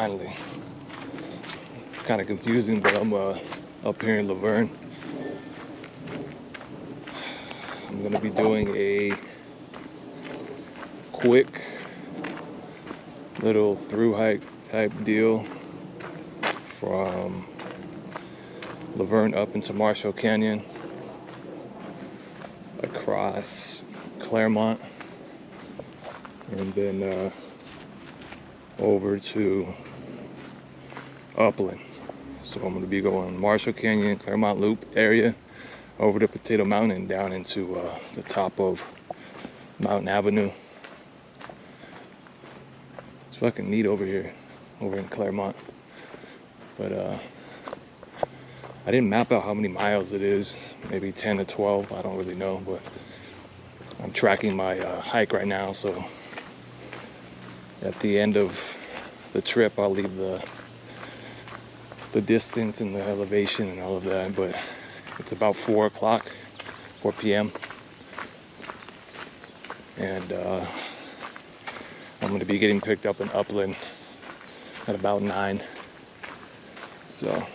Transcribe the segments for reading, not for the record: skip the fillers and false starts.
finally. Kind of confusing, but I'm up here in Laverne. I'm gonna be doing a quick little through hike type deal from Laverne up into Marshall Canyon, across Claremont, and then over to Upland. So I'm going to be going Marshall Canyon, Claremont Loop area, over to Potato Mountain and down into the top of Mountain Avenue. It's fucking neat over here, over in Claremont. But I didn't map out how many miles it is, maybe 10 to 12, I don't really know, but I'm tracking my hike right now, so at the end of the trip I'll leave the distance and the elevation and all of that. But it's about 4 p.m. and I'm going to be getting picked up in Upland at about 9. So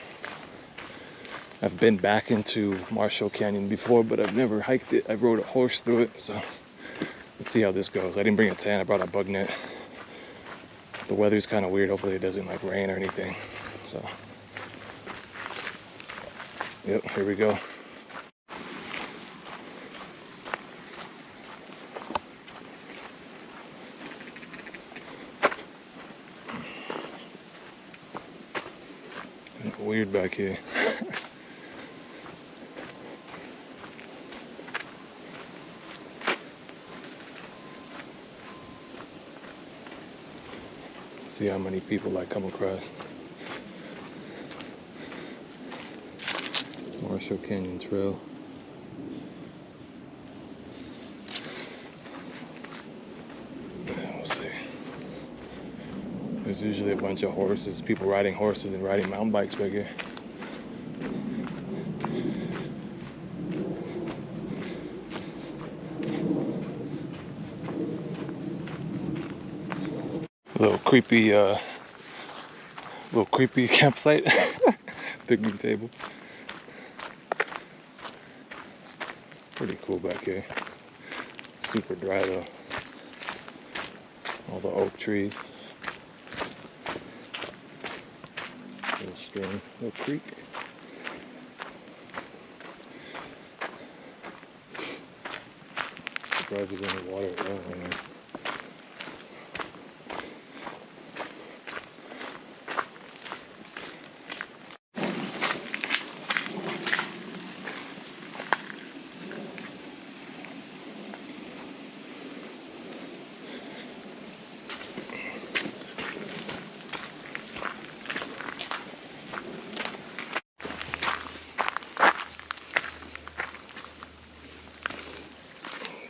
I've been back into Marshall Canyon before, but I've never hiked it. I rode a horse through it, so let's see how this goes. I didn't bring a tent, I brought a bug net. The weather's kind of weird, hopefully it doesn't like rain or anything. So yep, here we go. Weird back here. See how many people I come across. Marshall Canyon Trail. We'll see. There's usually a bunch of horses, people riding horses and riding mountain bikes back here. Little creepy campsite. Picnic table. It's pretty cool back here. Super dry though. All the oak trees. Little stream, little creek. Surprised there's any water at all right now.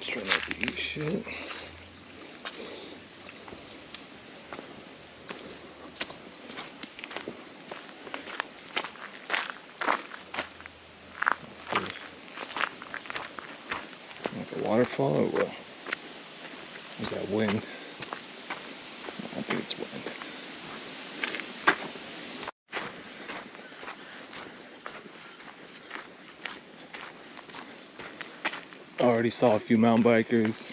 Try not to eat shit. It's like a waterfall or what? Is that wind? I think it's wind. I already saw a few mountain bikers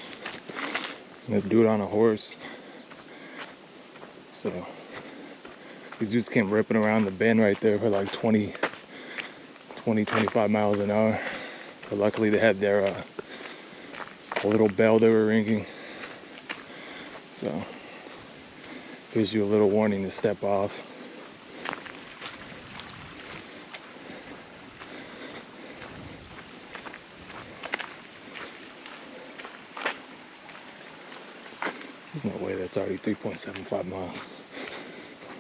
and a dude on a horse. So these dudes came ripping around the bend right there for like 25 miles an hour. But luckily they had their a little bell they were ringing. So gives you a little warning to step off. There's no way that's already 3.75 miles.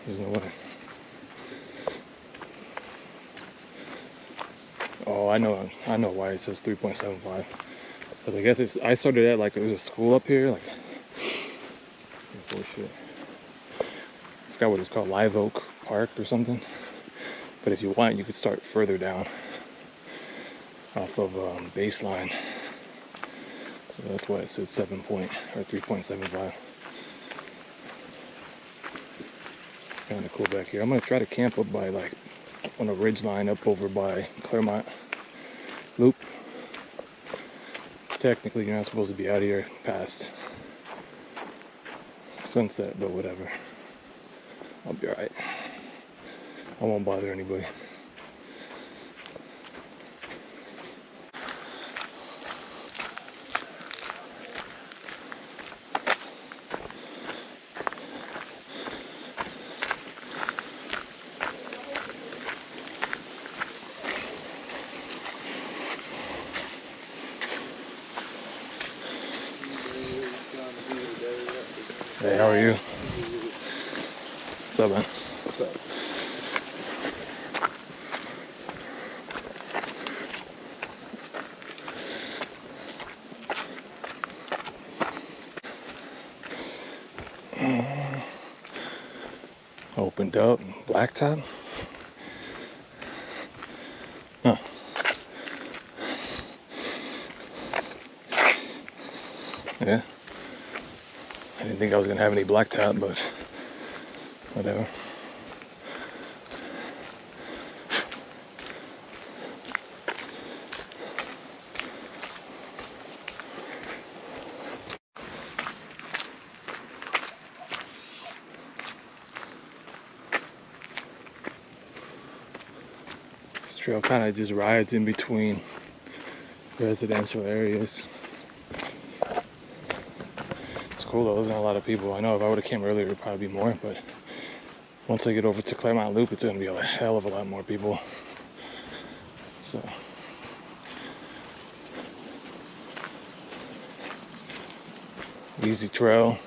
There's no way. Oh, I know why it says 3.75. But I guess I started at like it was a school up here, like bullshit. I forgot what it's called, Live Oak Park or something. But if you want, you could start further down off of Baseline. So that's why it said 3.75. Kind of cool back here. I'm gonna try to camp up by like on a ridge line up over by Claremont Loop. Technically, you're not supposed to be out here past sunset, but whatever. I'll be alright. I won't bother anybody. Hey, how are you? What's up, man? What's up? Opened up, blacktop. Huh. Yeah. I didn't think I was gonna have any blacktop, but whatever. This trail kind of just rides in between residential areas. It's cool though, there's not a lot of people. I know if I would have came earlier, it would probably be more, but once I get over to Claremont Loop, it's gonna be a hell of a lot more people. So, easy trail.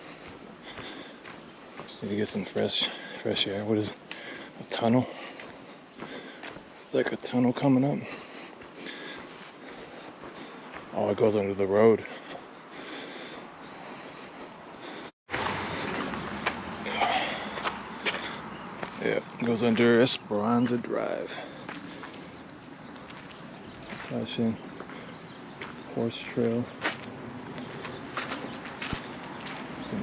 Just need to get some fresh air. What is it? A tunnel? It's like a tunnel coming up. Oh, it goes under the road. Yeah, it goes under Esperanza Drive. Flashing horse trail. Some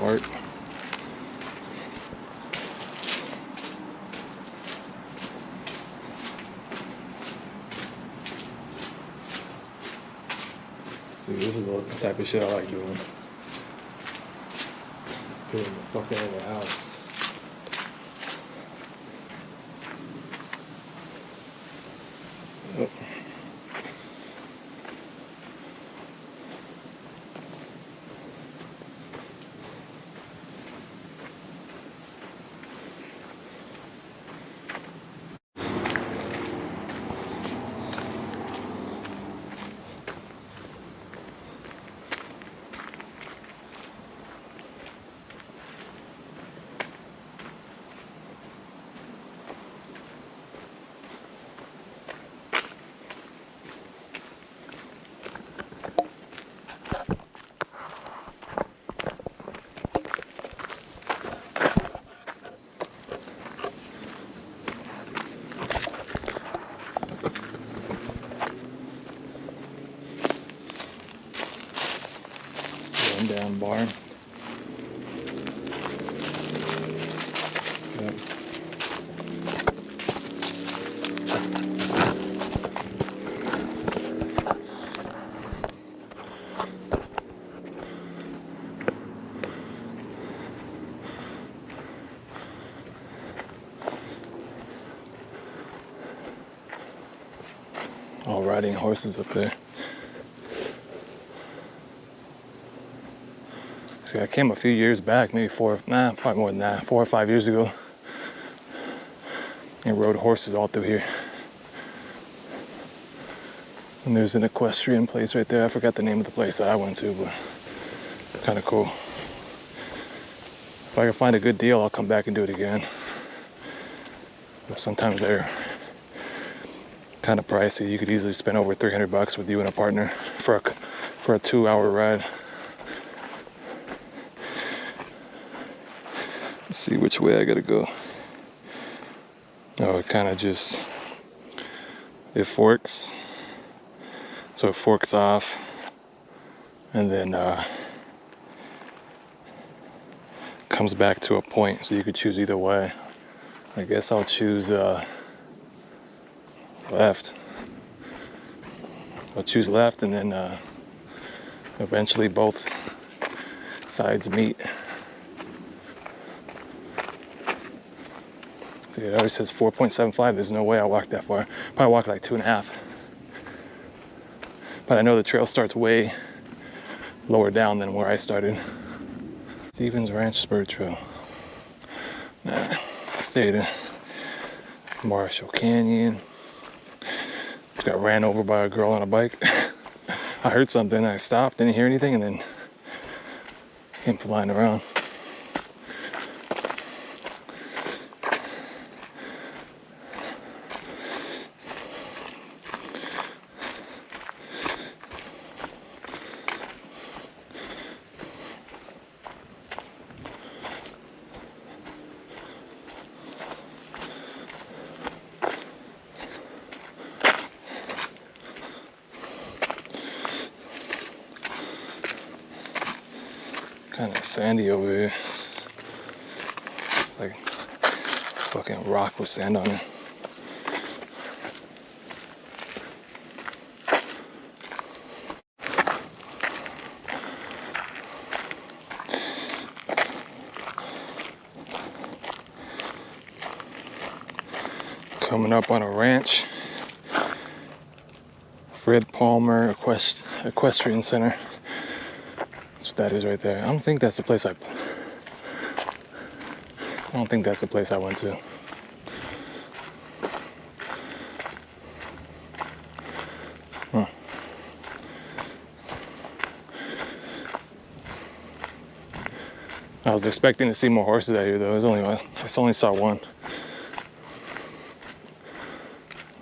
art. See, this is the type of shit I like doing. Getting the fuck out of the house. Oh. Down barn. Yep. All riding horses up there. See, I came a few years back, maybe probably more than that, 4 or 5 years ago, and rode horses all through here. And there's an equestrian place right there. I forgot the name of the place that I went to, but kind of cool. If I can find a good deal, I'll come back and do it again. But sometimes they're kind of pricey. You could easily spend over $300 with you and a partner for a 2-hour ride. Let's see which way I gotta go. Oh, it kind of it forks. So it forks off comes back to a point, so you could choose either way. I guess I'll choose left. I'll choose left, and then eventually both sides meet. See, it already says 4.75. There's no way I walked that far. Probably walked like 2.5. But I know the trail starts way lower down than where I started. Stevens Ranch Spur Trail. Nah, stayed in Marshall Canyon. Got ran over by a girl on a bike. I heard something, I stopped, didn't hear anything, and then came flying around. Kind of sandy over here. It's like fucking rock with sand on it. Coming up on a ranch. Fred Palmer Equestrian Center. That's what that is right there. I don't think that's the place I went to. Huh. I was expecting to see more horses out here though. I only saw one.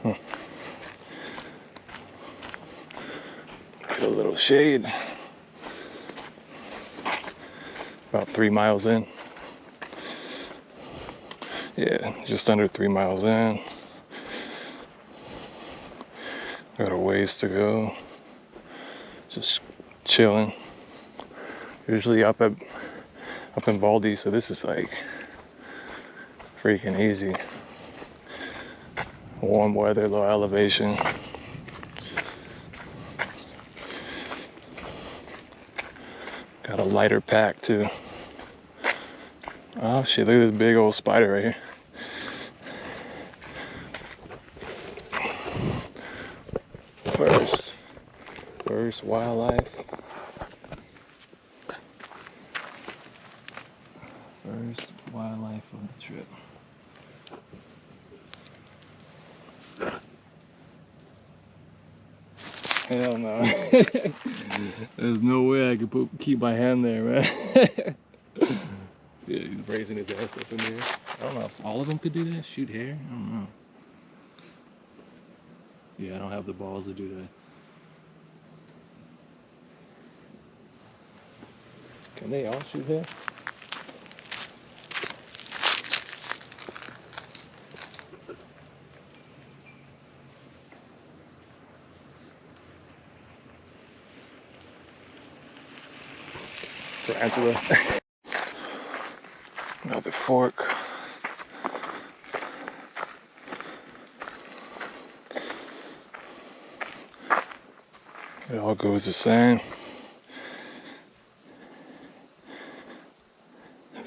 Huh. Get a little shade. About 3 miles in. Yeah, just under 3 miles in. Got a ways to go. Just chilling. Usually up in Baldy, so this is like freaking easy. Warm weather, low elevation. Got a lighter pack too. Oh shit, look at this big old spider right here. First wildlife. First wildlife of the trip. Hell no. There's no way I could keep my hand there, man. Yeah, he's raising his ass up in there. I don't know if all of them could do that. Shoot hair? I don't know. Yeah, I don't have the balls to do that. Can they all shoot hair? Tarantula. Another fork. It all goes the same.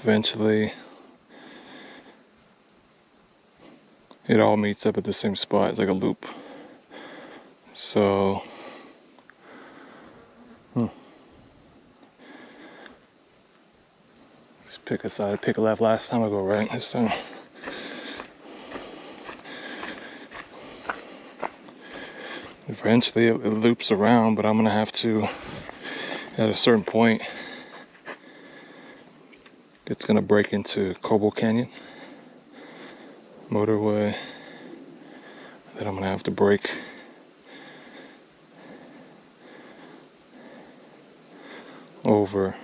Eventually, it all meets up at the same spot. It's like a loop. So, just pick a side, pick a left. Last time I go right this time. Eventually it loops around, but I'm gonna have to, at a certain point, it's gonna break into Cobal Canyon motorway. Then I'm gonna have to break over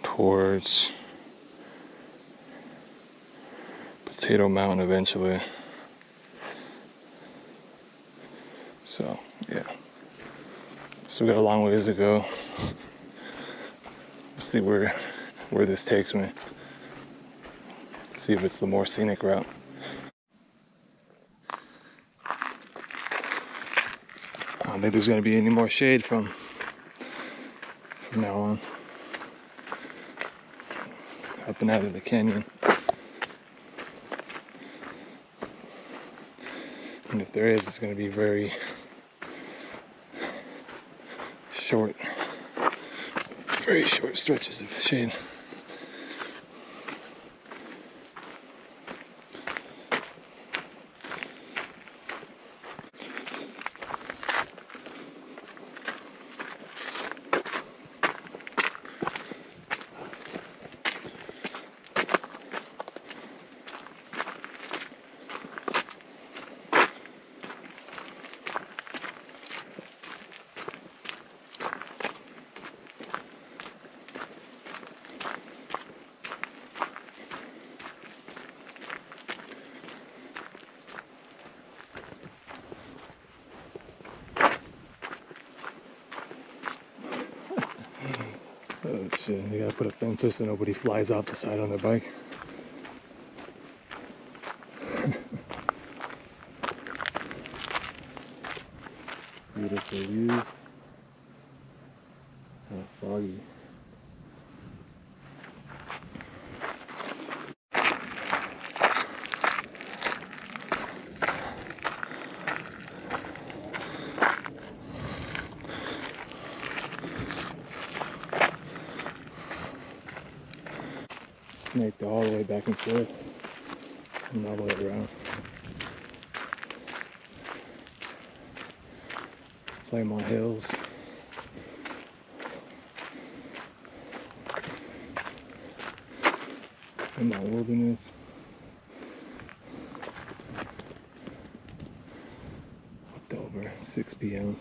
towards Potato Mountain eventually. So, yeah. Still got a long ways to go. See where this takes me. See if it's the more scenic route. I don't think there's going to be any more shade from now on. Up and out of the canyon. And if there is, it's going to be very short stretches of shade. Oh shit, they gotta put a fence there so nobody flies off the side on their bike. Beautiful views. Kind of foggy. Snaked all the way back and forth and all the way around. Claremont Hills. In the wilderness. October, 6 p.m.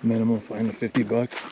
Minimum fine of $50.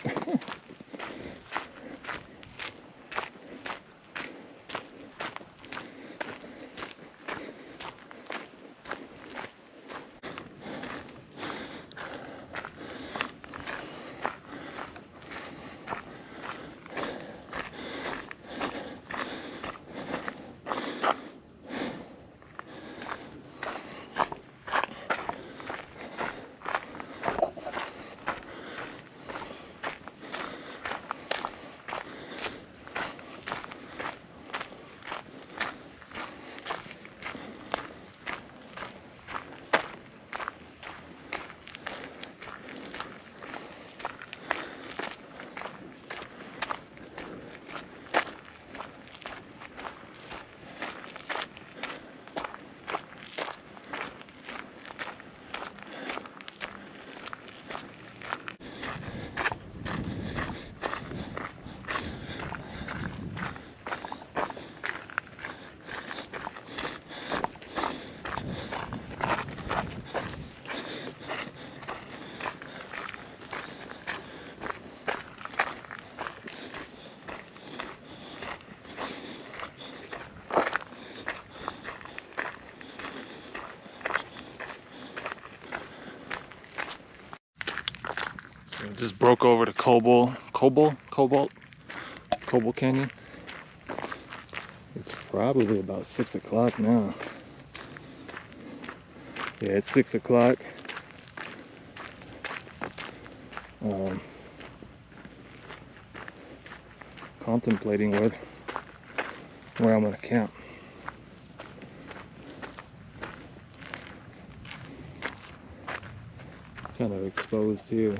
So just broke over to Cobal Canyon. It's probably about 6 o'clock now. Yeah, it's 6 o'clock. Contemplating where I'm gonna camp. Kind of exposed here.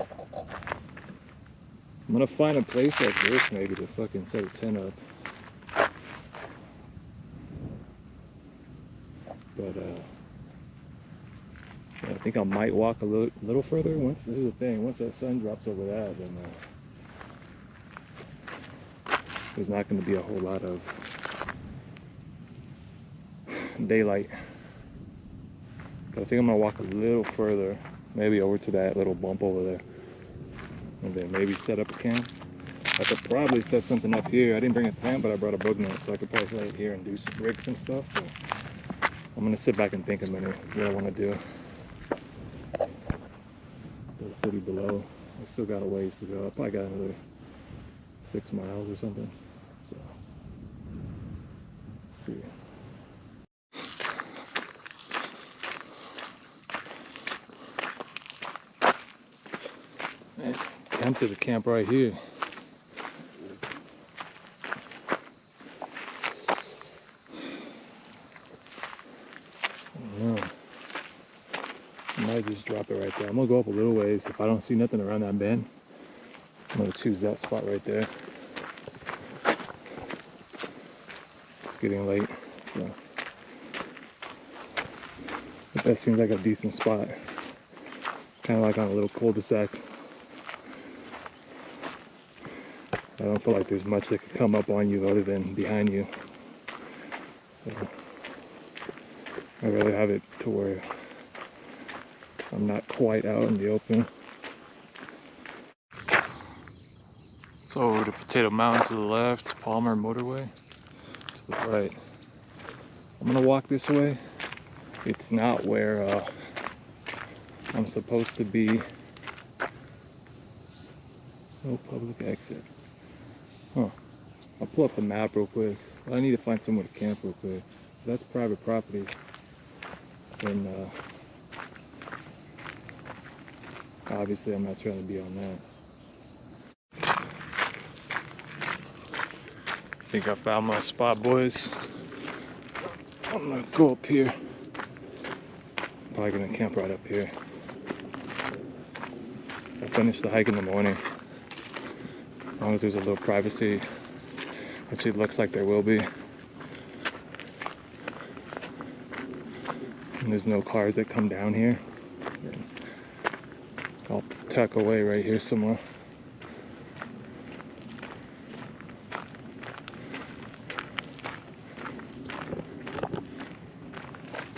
I'm gonna find a place like this maybe to fucking set a tent up. But yeah, I think I might walk a little further. This is the thing, once that sun drops over that, then there's not going to be a whole lot of daylight. But I think I'm gonna walk a little further, maybe over to that little bump over there, and then maybe set up a camp. I could probably set something up here. I didn't bring a tent, but I brought a bug net, so I could probably lay it here and rig some stuff. But I'm gonna sit back and think a minute what I want to do. the city below. I still got a ways to go. I probably got another 6 miles or something. So, let's see. Man, tempted to camp right here. I don't know. I might just drop it right there. I'm gonna go up a little ways. If I don't see nothing around that bend, I'm gonna choose that spot right there. It's getting late, so but that seems like a decent spot. Kind of like on a little cul-de-sac. I don't feel like there's much that could come up on you other than behind you. So I'd rather have it to where I'm not quite out in the open. So over to Potato Mountain to the left, Palmer Motorway to the right. I'm gonna walk this way. It's not where I'm supposed to be. No public exit. Huh. I'll pull up the map real quick. Well, I need to find somewhere to camp real quick. If that's private property, then obviously I'm not trying to be on that. I think I found my spot, boys. I'm gonna go up here. Probably gonna camp right up here. I finished the hike in the morning. As long as there's a little privacy, which it looks like there will be. And there's no cars that come down here. I'll tuck away right here somewhere.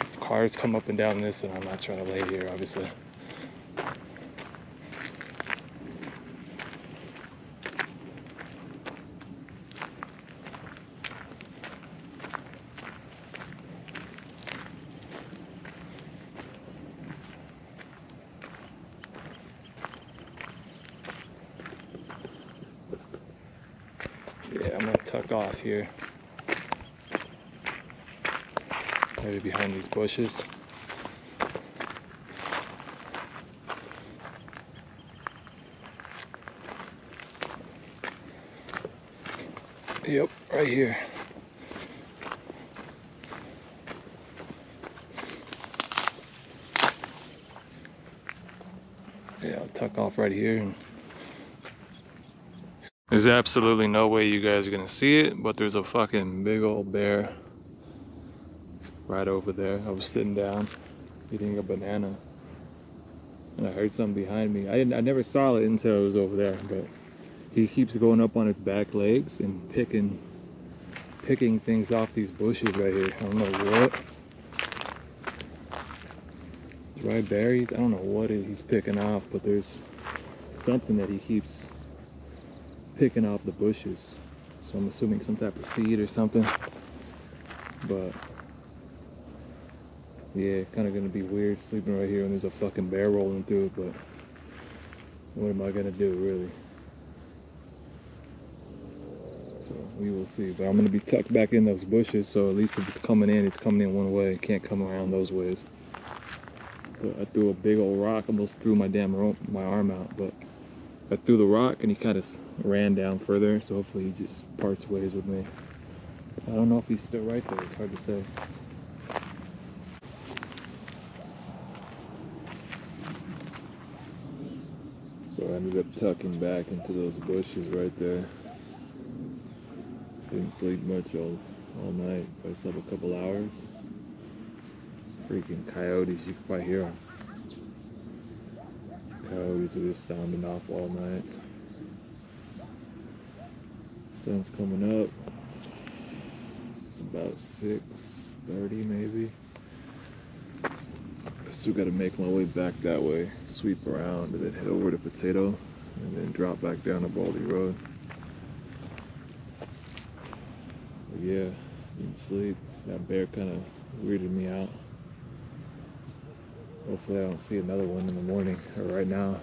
If cars come up and down this, and I'm not trying to lay here, obviously. Yeah, I'm gonna tuck off here. Maybe behind these bushes. Yep, right here. Yeah, I'll tuck off right here. And there's absolutely no way you guys are gonna see it, but there's a fucking big old bear right over there. I was sitting down eating a banana and I heard something behind me. I never saw it until it was over there, but he keeps going up on his back legs and picking things off these bushes right here. I don't know what. Dry berries? I don't know what he's picking off, but there's something that he keeps picking off the bushes. So I'm assuming some type of seed or something. But yeah, kind of gonna be weird sleeping right here when there's a fucking bear rolling through it, but what am I gonna do, really? So we will see. But I'm gonna be tucked back in those bushes, so at least if it's coming in one way. It can't come around those ways. But I threw a big old rock, almost threw my arm out, but I threw the rock and he kind of ran down further, so hopefully he just parts ways with me. I don't know if he's still right there, it's hard to say. So I ended up tucking back into those bushes right there. Didn't sleep much all night, I slept a couple hours. Freaking coyotes, you can probably hear them. Coyotes were just sounding off all night. Sun's coming up. It's about 6:30 maybe. I still gotta make my way back that way, sweep around, and then head over to Potato, and then drop back down to Baldy Road. But yeah, didn't sleep. That bear kind of weirded me out. Hopefully I don't see another one in the morning or right now.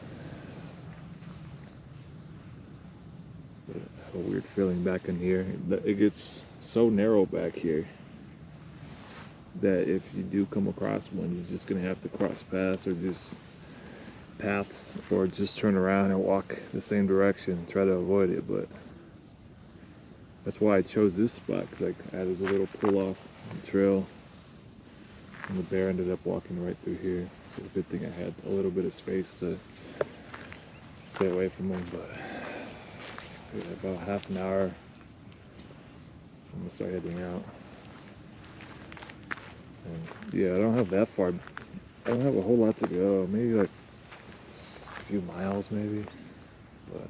But I have a weird feeling back in here. It gets so narrow back here that if you do come across one, you're just gonna have to cross paths or just turn around and walk the same direction, try to avoid it. But that's why I chose this spot, because there's a little pull off trail, and the bear ended up walking right through here. So a good thing I had a little bit of space to stay away from him. But yeah, about half an hour, I'm gonna start heading out. And yeah, I don't have that far. I don't have a whole lot to go. Maybe like a few miles, maybe. But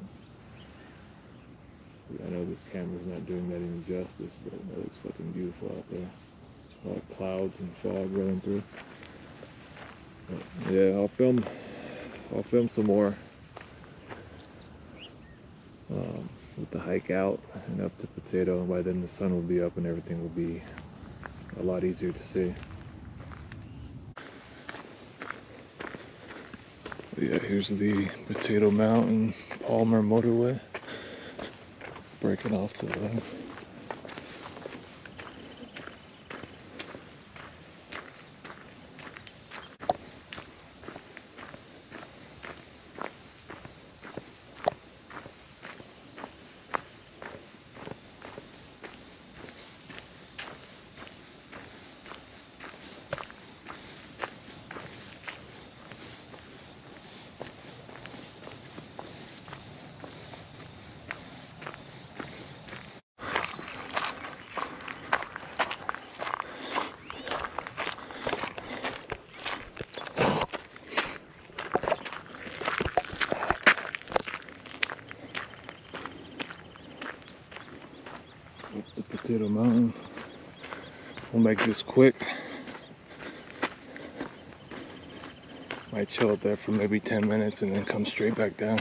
I know this camera's not doing that any justice, but it looks fucking beautiful out there. A lot of clouds and fog rolling through. But yeah, I'll film some more with the hike out and up to Potato, and by then the sun will be up and everything will be a lot easier to see. Yeah, here's the Potato Mountain Palmer Motorway, breaking off to the left. Up to Potato Mountain. We'll make this quick. Might chill up there for maybe 10 minutes and then come straight back down.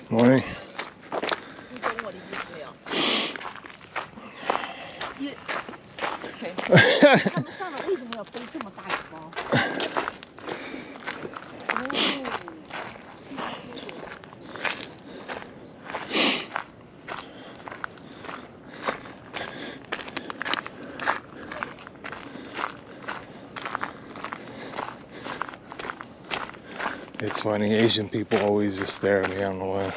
Morning. It's funny, Asian people always just stare at me, I don't know why.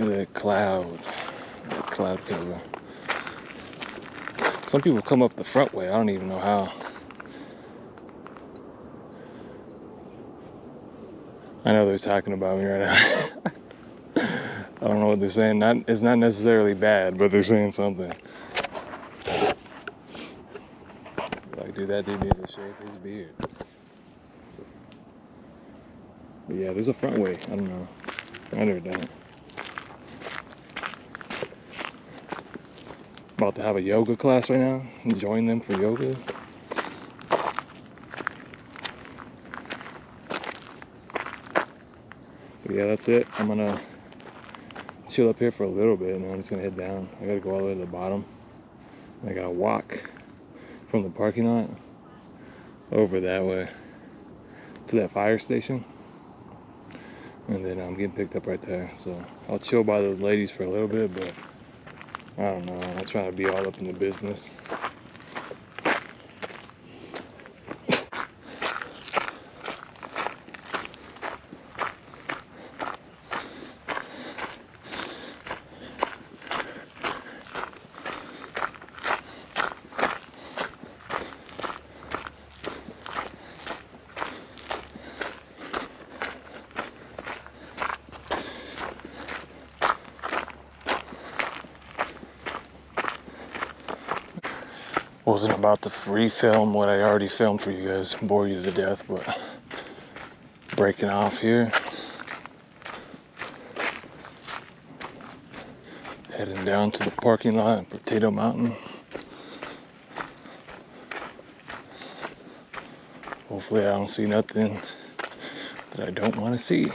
Look at that cloud cover. Some people come up the front way, I don't even know how. I know they're talking about me right now. I don't know what they're saying. It's not necessarily bad, but they're saying something. Like, dude, that dude needs to shave his beard. But yeah, there's a front way. I don't know. I never done it. About to have a yoga class right now. Join them for yoga. But yeah, that's it. I'm gonna chill up here for a little bit and then I'm just gonna head down. I gotta go all the way to the bottom. I gotta walk from the parking lot over that way to that fire station. And then I'm getting picked up right there. So I'll chill by those ladies for a little bit, but I don't know. I'm not trying to be all up in the business. Wasn't about to refilm what I already filmed for you guys, bore you to death, but breaking off here. Heading down to the parking lot at Potato Mountain. Hopefully I don't see nothing that I don't want to see.